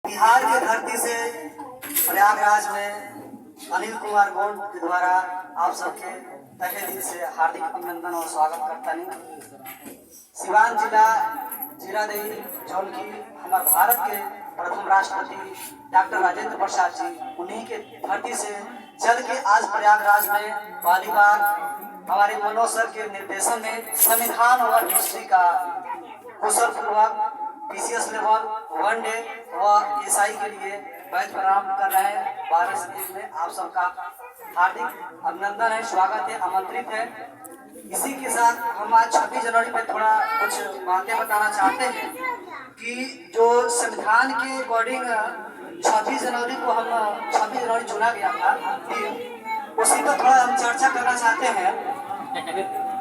बिहार के धरती से प्रयागराज में अनिल कुमार गौड़ के द्वारा आप सबके तहे दिल से हार्दिक अभिनंदन और स्वागत करता हूँ। सिवान जिला जीरादेई जौन की हमारे भारत के प्रथम राष्ट्रपति डॉक्टर राजेंद्र प्रसाद जी उन्हीं के धरती से चल के आज प्रयागराज में पहली बार हमारे मनोज सर के निर्देशन में संविधान और हिस्ट्री का कुशल पूर्वक पीसीएस लेवल वन डे व एसआई के लिए बैच प्रारंभ कर रहे हैं। 12 से में आप सबका हार्दिक अभिनंदन है, स्वागत है, आमंत्रित है। इसी के साथ हम आज 26 जनवरी पे थोड़ा कुछ बातें बताना चाहते हैं कि जो संविधान के अकॉर्डिंग 26 जनवरी को हम 26 जनवरी चुना गया था, उसी पर थोड़ा हम चर्चा करना चाहते हैं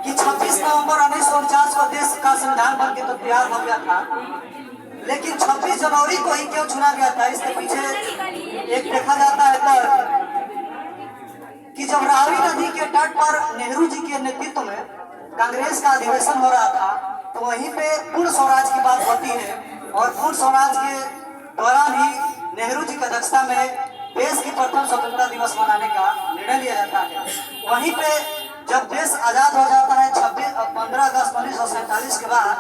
कि 26 नवंबर 1949 को देश का संविधान बन के तो तैयार हो गया था, लेकिन 26 जनवरी को ही क्यों चुना गया था? इसके पीछे एक देखा जाता है तर्क कि जब रावी नदी के तट पर नेहरू जी के नेतृत्व में कांग्रेस का अधिवेशन हो रहा था, तो वहीं पे पूर्ण स्वराज की बात होती है और पूर्ण स्वराज के दौरान ही नेहरू जी की अध्यक्षता में देश की प्रथम स्वतंत्रता दिवस मनाने का निर्णय लिया जाता है। वहीं पे जब देश आजाद हो जाता है 15 अगस्त 1947 के बाद,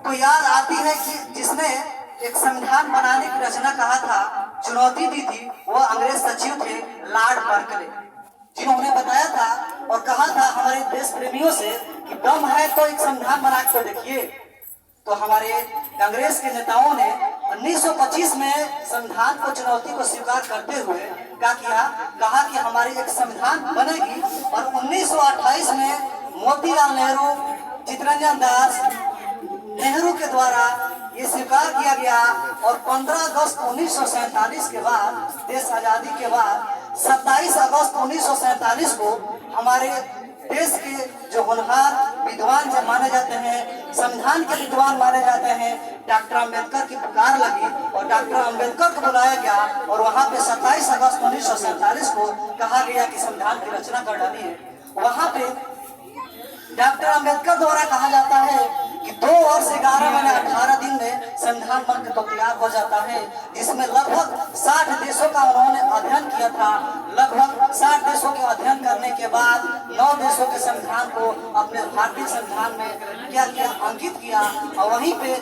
तो याद आती है कि जिसने एक संविधान बनाने की रचना कहा था, चुनौती दी थी, वो अंग्रेज सचिव थे लॉर्ड बर्कले, जिन्होंने बताया था और कहा था हमारे देश प्रेमियों से कि दम है तो एक संविधान बना के देखिए। तो हमारे कांग्रेस के नेताओं ने 1925 में संविधान को चुनौती को स्वीकार करते हुए क्या किया, कहा कि हमारी एक संविधान बनेगी। और 1928 में मोतीलाल नेहरू, चित्तरंजन दास नेहरू के द्वारा ये स्वीकार किया गया और 15 अगस्त 1947 के बाद, देश आजादी के बाद 27 अगस्त 1947 को हमारे देश के जो होनहार विद्वान जो माने जाते हैं, संविधान के विद्वान माने जाते हैं, डॉक्टर अंबेडकर की पुकार लगी और डॉक्टर अंबेडकर को बुलाया गया और वहां पे 27 अगस्त 1947 को कहा गया कि संविधान की रचना कर डाली है। वहां पे डॉक्टर अंबेडकर द्वारा कहा जाता है कि 2 वर्ष 11 महीने 18 दिन में संविधान बनकर तो तैयार हो जाता है, जिसमें लगभग 60 देशों का उन्होंने अध्ययन किया था। लगभग 60 देशों के अध्ययन करने के बाद 9 देशों के संविधान को अपने भारतीय संविधान में क्या किया, अंकित किया। और वहीं पे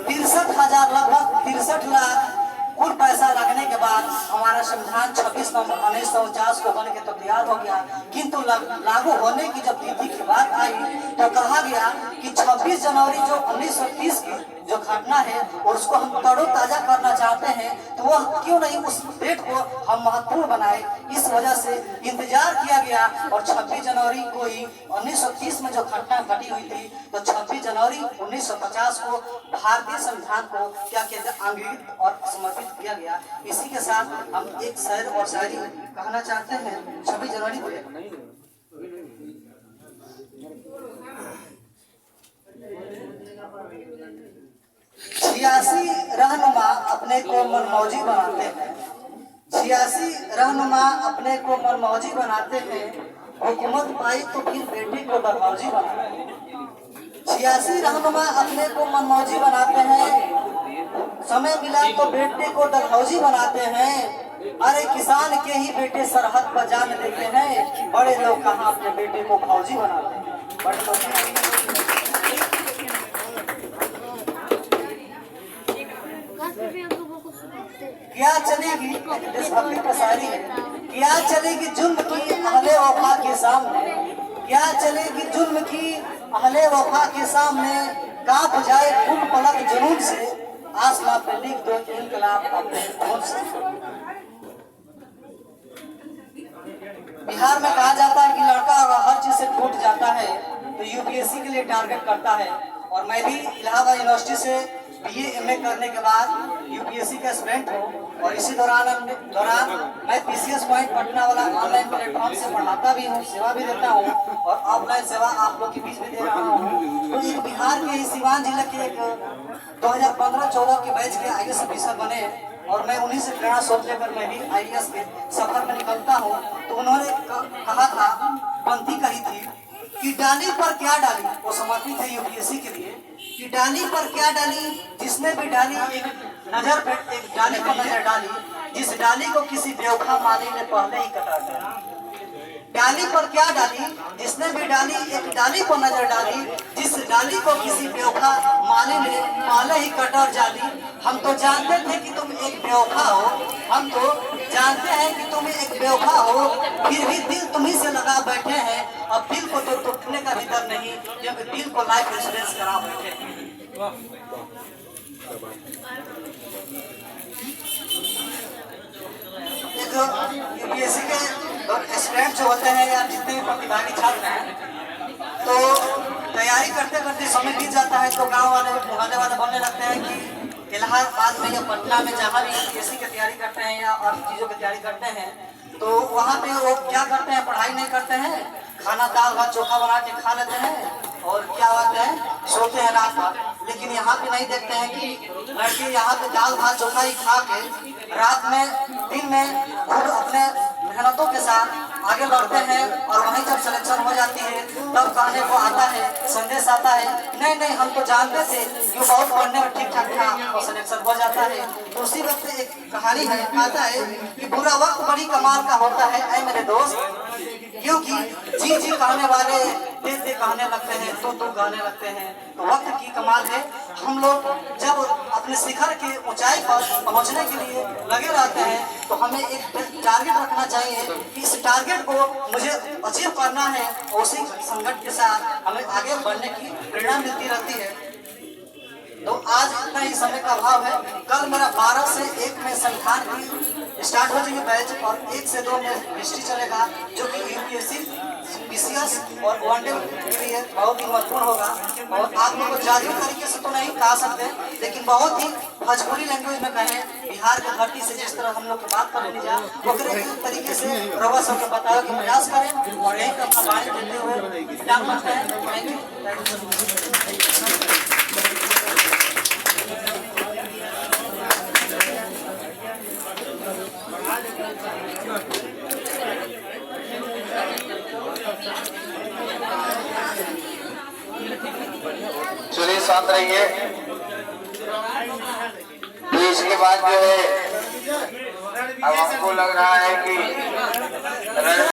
63,000 लगभग 63 लाख कुल पैसा लगने के बाद हमारा संविधान 26 नवंबर 1949 को बन के तो तैयार हो गया। किंतु लागू होने की जब तिथि की बात आई तो कहा गया कि 26 जनवरी जो 1930 की जो घटना है और उसको हम तरोताजा करना चाहते हैं, तो वह क्यों नहीं उस डेट को हम महत्वपूर्ण बनाए। इस वजह से इंतजार किया गया और 26 जनवरी को ही 1930 में जो घटना घटी हुई थी, तो 26 जनवरी 1950 को भारतीय संविधान को क्या कहते हैं, अंगीकृत और समर्पित किया गया। इसी के साथ हम एक शेर और शायरी कहना चाहते हैं 26 जनवरी को। 86 रहनुमा अपने को मनमौजी बनाते हैं, 86 रहनुमा अपने को मनमौजी बनाते हैं, हुकूमत पाई तो फिर बेटी को डरहौजी बनाते हैं। 86 रहनुमा अपने को मनमौजी बनाते हैं, समय मिला तो बेटे को डरहौजी बनाते हैं। अरे किसान के ही बेटे सरहद पर जान देते हैं, बड़े लोग कहाँ अपने बेटे को फौजी बनाते हैं। बड़े लोग क्या चलेगी देशभक्ति प्रसारी है, क्या चलेगी जुल्म की अहले वफा के सामने, क्या चलेगी जुल्म की अहले वफा के सामने, कांप जाए फूल पलक जुनून से, आसमां पे लिख दो इनकलाब अपने खून से। बिहार में कहा जाता है कि लड़का अगर हर चीज से टूट जाता है तो यूपीएससी के लिए टारगेट करता है। और मैं भी इलाहाबाद यूनिवर्सिटी से बीए एमए करने के बाद यूपीएससी का स्टूडेंट हूँ और इसी दौरान मैं पीसीएस पॉइंट पटना वाला ऑनलाइन प्लेटफॉर्म से पढ़ाता भी हूँ, सेवा भी देता हूँ और ऑफलाइन सेवा आप लोग के बीच में दे रहा हूँ। तो एक बिहार के सिवान जिले के एक 2015-14 के बैच के आईएएस ऑफिसर बने और मैं उन्हीं से प्रेरणा सोच लेकर मैं भी आईएएस के सफर में निकलता हूँ। तो उन्होंने कहा था, पंक्ति कही थी कि डाली पर क्या डाली, वो समर्पित है यूपीएससी के लिए, कि डाली पर क्या डाली, जिसने भी डाली एक नजर पे एक डाली पर नजर डाली, जिस डाली को किसी बेवफा माली ने पहले ही कटा दिया। डाली पर क्या डाली, जिसने भी डाली एक डाली पर नजर डाली, जिस डाली को किसी बेवफा माली ने पहले ही कटर डाली। हम तो जानते थे कि तुम एक बेवफा हो, हम तो जानते हैं कि तुम एक बेवफा हो, फिर भी दिल तुम्ही से लगा बैठे हैं। अब दिल को तो टूटने का भी डर नहीं, क्योंकि दिल को लाइफ इंश्योरेंस करा बैठे हैं। एक यूपीएससी के स्टूडेंट जो होते हैं या जितने भी प्रतिभागी छात्र हैं, तो तैयारी करते करते समय बीत जाता है, तो गांव वाले मोहल्ले वाले बोलने लगते हैं कि इलाहाबाद में या पटना में जहाँ भी यूपीएससी की तैयारी करते हैं या और चीज़ों की तैयारी करते हैं, तो वहाँ पे वो क्या करते हैं, पढ़ाई नहीं करते हैं, खाना दाल भात चोखा बना के खा लेते हैं और क्या होता है, सोते हैं रात भर। लेकिन यहाँ पे नहीं देखते हैं कि लड़के यहाँ पे दाल भात चोखा ही खा के रात में दिन में खुद अपने मेहनतों के साथ आगे बढ़ते हैं, और वहीं जब सिलेक्शन हो जाती है तब कहने को आता है, संदेश आता है, नहीं नहीं हम तो जानते थे कि बहुत पढ़ने में ठीक ठाक था और सिलेक्शन हो जाता है। तो उसी वक्त एक कहानी है, आता है कि बुरा वक्त बड़ी कमाल का होता है ऐ मेरे दोस्त, क्योंकि जी जी कहने वाले दे दे कहने लगते हैं, तो कहने लगते हैं। तो वक्त की कमाल है। हम लोग जब अपने शिखर की ऊंचाई पर पहुंचने के लिए लगे रहते हैं, तो हमें एक टारगेट रखना चाहिए कि इस टारगेट को मुझे अचीव करना है, और उसी संगठन के साथ हमें आगे बढ़ने की प्रेरणा मिलती रहती है। तो आज इतना ही समय का अभाव है। कल मेरा 12 से 1 में संस्थान की स्टार्ट हो जाएगी बैच, और 1 से 2 में हिस्ट्री चलेगा, जो कि यूपीएससी बीसीएस और वनडे के लिए बहुत ही महत्वपूर्ण होगा। और आप लोग को जादुई तरीके से तो नहीं कहा सकते, लेकिन बहुत ही भोजपुरी लैंग्वेज में कहें, बिहार की धरती से जिस तरह हम लोग की बात कर लीजिए, ओकरे तरीके से रवा सबको बताओ कि प्रयास करें और यही अपना बाणी देते हुए काम करते हैं। Thank you. चलिए शांत रहिए। तो इसके बाद जो है अब हमको लग रहा है कि